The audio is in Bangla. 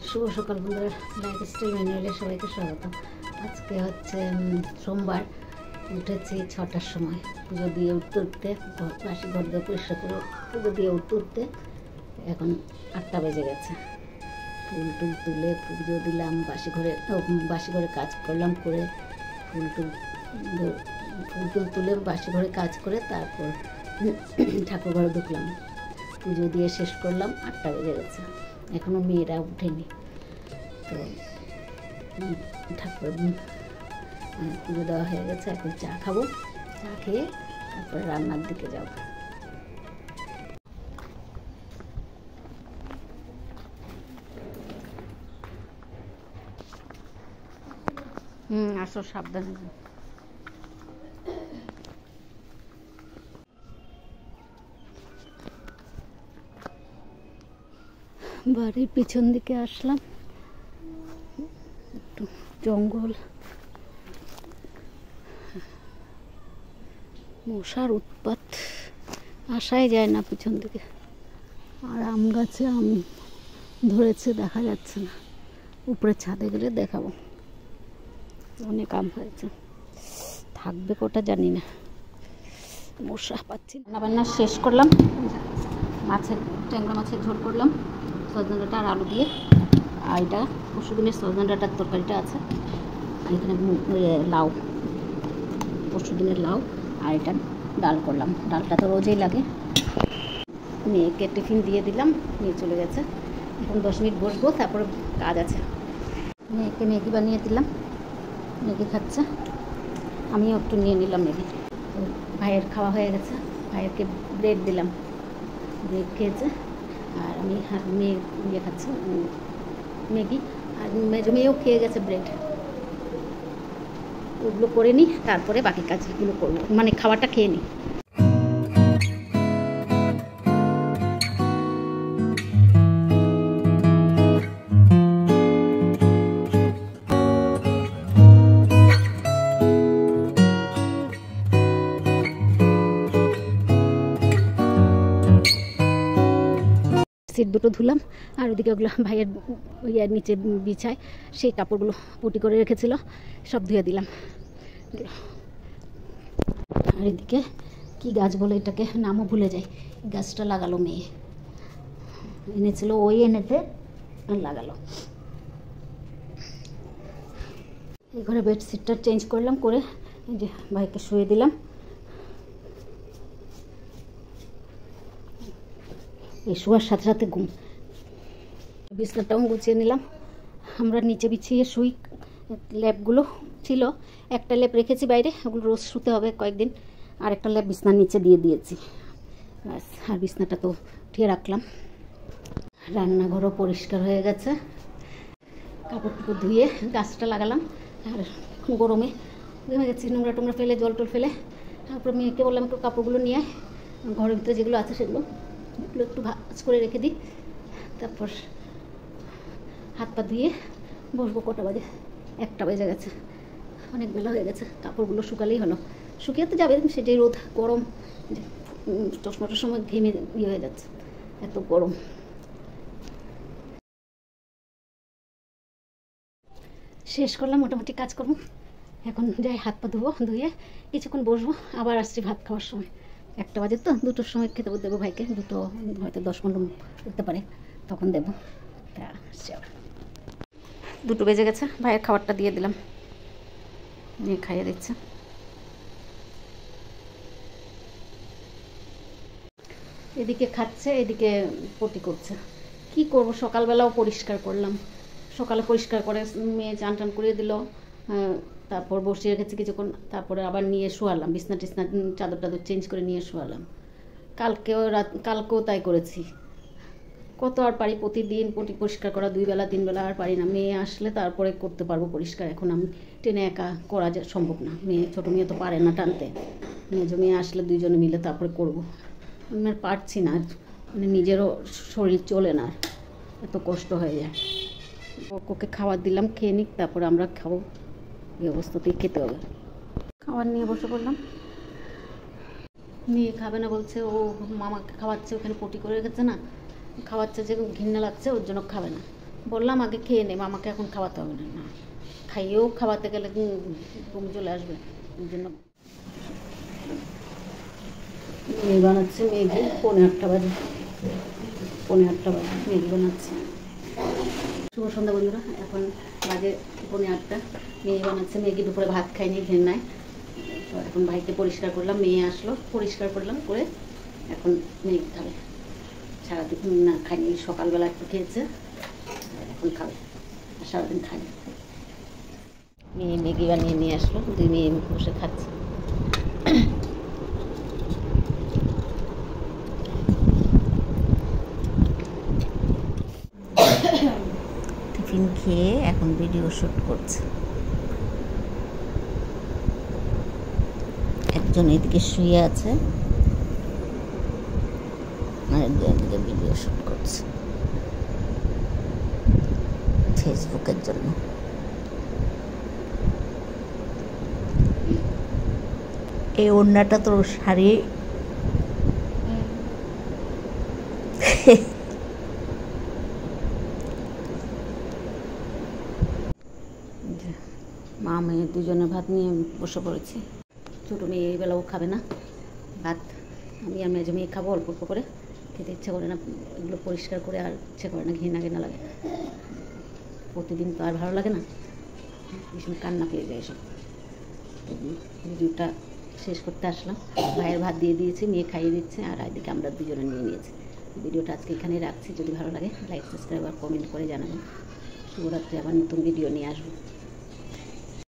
শুভ সকাল বন্ধুরা, লাইফস্টাইল ম্যানুয়ালে সবাইকে স্বাগত। আজকে হচ্ছে সোমবার, উঠেছি 6টার সময়। পুজো দিয়ে উঠতে উঠতে বাসি ঘর দিয়ে পরিষ্কার করে পুজো দিয়ে উঠতে উঠতে এখন 8টা বেজে গেছে। ফুল টুল তুলে পুজো দিলাম, বাসি ঘরে কাজ করলাম, করে ফুল টুল তুলে বাসি ঘরে কাজ করে তারপর ঠাকুর ঘরে ঢুকলাম, পুজো দিয়ে শেষ করলাম। 8টা বেজে গেছে, এখনও মেয়েরা উঠেনি। তো ঠাকুর পুজো দেওয়া হয়ে গেছে, এখন চা খাবো, চা খেয়ে তারপরে রান্নার দিকে যাব। আসো, সাবধানে। বাড়ির পিছন দিকে আসলাম, একটু জঙ্গল, মশার উৎপাত, আসাই যায় না পিছন দিকে। আর আম গাছে আম ধরেছে, দেখা যাচ্ছে না, উপরে ছাদে গেলে দেখাবো। অনেক আম হয়েছে, থাকবে কটা জানি না, মশা পাচ্ছি। রান্না শেষ করলাম, ট্যাংরা মাছের ঝোল করলাম, সজনে ডাঁটা আর আলু দিয়ে। আর এটা পরশুদিনের সজনে ডাঁটার তরকারিটা আছে, এখানে লাউ, পরশুদিনের লাউ, আর এটা ডাল করলাম। ডালটা তো রোজই লাগে। মেয়েকে টিফিন দিয়ে দিলাম, নিয়ে চলে গেছে। এখন 10 মিনিট বসবো, তারপরে কাজ আছে। মেয়েকে ম্যাগি বানিয়ে দিলাম, ম্যাগি খাচ্ছে, আমিও একটু নিয়ে নিলাম ম্যাগি। তো ভাইয়ের খাওয়া হয়ে গেছে, ভাইয়েরকে ব্রেড দিলাম, ব্রেড খেয়েছে। আর আমি মেয়ে খাচ্ছি ম্যাগি, আর মেয়েও খেয়ে গেছে ব্রেড। ওগুলো করে নিই, তারপরে বাকি কাজগুলো করবো, মানে খাবারটা খেয়ে নিই। সিট দুটো ধুলাম, আর ওদিকে ওগুলো ভাইয়ের ইয়ার নিচে বিছায় সেই কাপড়গুলো পুটি করে রেখেছিল, সব ধুয়ে দিলাম। আর এদিকে কি গাছ বলে এটাকে, নামও ভুলে যাই, গাছটা লাগালো মেয়ে, এনেছিল, ওই এনেতে লাগালো। এই ঘরে বেডশিটটা চেঞ্জ করলাম, করে এই যে ভাইকে শুয়ে দিলাম। এই শোয়ার সাথে সাথে ঘুম। বিছনাটাও গুছিয়ে নিলাম, আমরা নিচে বিছিয়ে শুই। ল্যাপগুলো ছিল, একটা ল্যাপ রেখেছি বাইরে, ওগুলো রোজ শুতে হবে কয়েকদিন, আর একটা ল্যাপ বিছনার নিচে দিয়ে দিয়েছি। ব্যাস, আর বিছনাটা তো উঠিয়ে রাখলাম। রান্নাঘরও পরিষ্কার হয়ে গেছে, কাপড় টুপড় ধুয়ে গাছটা লাগালাম। আর গরমে ঘেমে গেছি, নোংরা টোংরা ফেলে, জল টল ফেলে। তারপর মেয়েকে বললাম একটু কাপড়গুলো নিয়ে ঘরের ভিতরে যেগুলো আছে সেগুলো একটু ভাঁজ করে রেখে দিই, তারপর হাত পা ধুয়ে বসবো। কটা বাজে? 1টা বেজে গেছে, অনেক বেলা হয়ে গেছে। কাপড়গুলো শুকালেই হলো, শুকিয়ে তো যাবে, সেটাই রোদ গরম, চশমাটার সময় ঘেমে হয়ে যাচ্ছে, এত গরম। শেষ করলাম মোটামুটি কাজ করবো, এখন যাই হাত পা ধুবো, ধুয়ে কিছুক্ষণ বসবো, আবার আসছি ভাত খাওয়ার সময়। 1টা বাজে তো, 2টোর সময় খেতে দেবো ভাইকে, 2টো হয়তো 10-15 করতে পারে, তখন দেবো। তা 2টো বেজে গেছে, ভাইয়ের খাবারটা দিয়ে দিলাম, নিয়ে খাইয়ে দিচ্ছে। এদিকে খাচ্ছে, এদিকে পটি করছে। কি করব, সকালবেলাও পরিষ্কার করলাম, সকালে পরিষ্কার করে মেয়ে চান টান করিয়ে দিল, তারপর বসিয়ে রেখেছি কিছুক্ষণ, তারপরে আবার নিয়ে শোয়ালাম, বিছনা টিছনা চাদর টাদর চেঞ্জ করে নিয়ে শোয়ালাম। কালকেও তাই করেছি। কত আর পারি, প্রতিদিন পটি পরিষ্কার করা, 2 বেলা 3 বেলা আর পারি না। মেয়ে আসলে তারপরে করতে পারবো পরিষ্কার, এখন আমি টেনে একা করা সম্ভব না। ছোটো মেয়ে তো পারে না টানতে, মেয়ে আসলে 2জনে মিলে তারপরে করবো। আমি আর পারছি না, মানে নিজেরও শরীর চলে না, এত কষ্ট হয়ে যায়। ওকে খাবার দিলাম, খেয়ে নিক, তারপরে আমরা খাবো। এই অবস্থাতেই খেতে হবে। খাবার নিয়ে বসে পড়লাম, মেয়ে খাবে না বলছে, ও মামাকে খাওয়াচ্ছে, ওখানে পটি করে রেখেছে না, খাওয়াচ্ছে, যে ঘৃণা লাগছে, ওর জন্য খাবে না। বললাম আগে খেয়ে নে, মামাকে এখন খাওয়াতে হবে না। না, খাইয়েও খাওয়াতে গেলে ঘুম চলে আসবে, ওই জন্য। মেয়ে বানাচ্ছে ম্যাগি, 8:30 বাজে, 8:30 বাজে ম্যাগি বানাচ্ছে। শুভ সন্ধ্যা বন্ধুরা, এখন বাজে 8:30। মেয়ে বানাচ্ছে ম্যাগি, দুপুরে ভাত খাইনি, ঘেন্নায়। তো এখন ভাইকে পরিষ্কার করলাম, মেয়ে আসলো, পরিষ্কার করলাম, করে এখন ম্যাগি খাবে। সারাদিন না খাইনি, সকালবেলা একটু খেয়েছে, এখন খাবে, আর সারাদিন খাই। মেয়ে ম্যাগি বানিয়ে নিয়ে আসলো, 2 মেয়ে বসে খাচ্ছে। টিফিন খেয়ে এখন ভিডিও শ্যুট করছে। একজন এদিকে শুয়ে আছে, আর একদিকে ভিডিও শ্যুট করছে ফেসবুকের জন্য। এই ওড়নাটা তো শাড়ি, মা মেয়ে দুজনে ভাত নিয়ে বসে পড়েছি। ছোটো মেয়ে এই বেলাও খাবে না ভাত, আমি আর মেজো মেয়ে খাবো অল্প অল্প করে, খেতে ইচ্ছা করে না, এগুলো পরিষ্কার করে আর ইচ্ছা করে না, ঘৃণা ঘৃণা লাগে। প্রতিদিন তো আর ভালো লাগে না, ভীষণ কান্না পেয়ে যায় এসব। ভিডিওটা শেষ করতে আসলাম, ভাইয়ের ভাত দিয়ে দিয়েছি, মেয়ে খাইয়ে দিচ্ছে, আর এদিকে আমরা দুজনে নিয়ে নিয়েছি। ভিডিওটা আজকে এখানে রাখছি, যদি ভালো লাগে লাইক, সাবস্ক্রাইব আর কমেন্ট করে জানাবেন। শুভরাত্রি, আবার নতুন ভিডিও নিয়ে আসবো।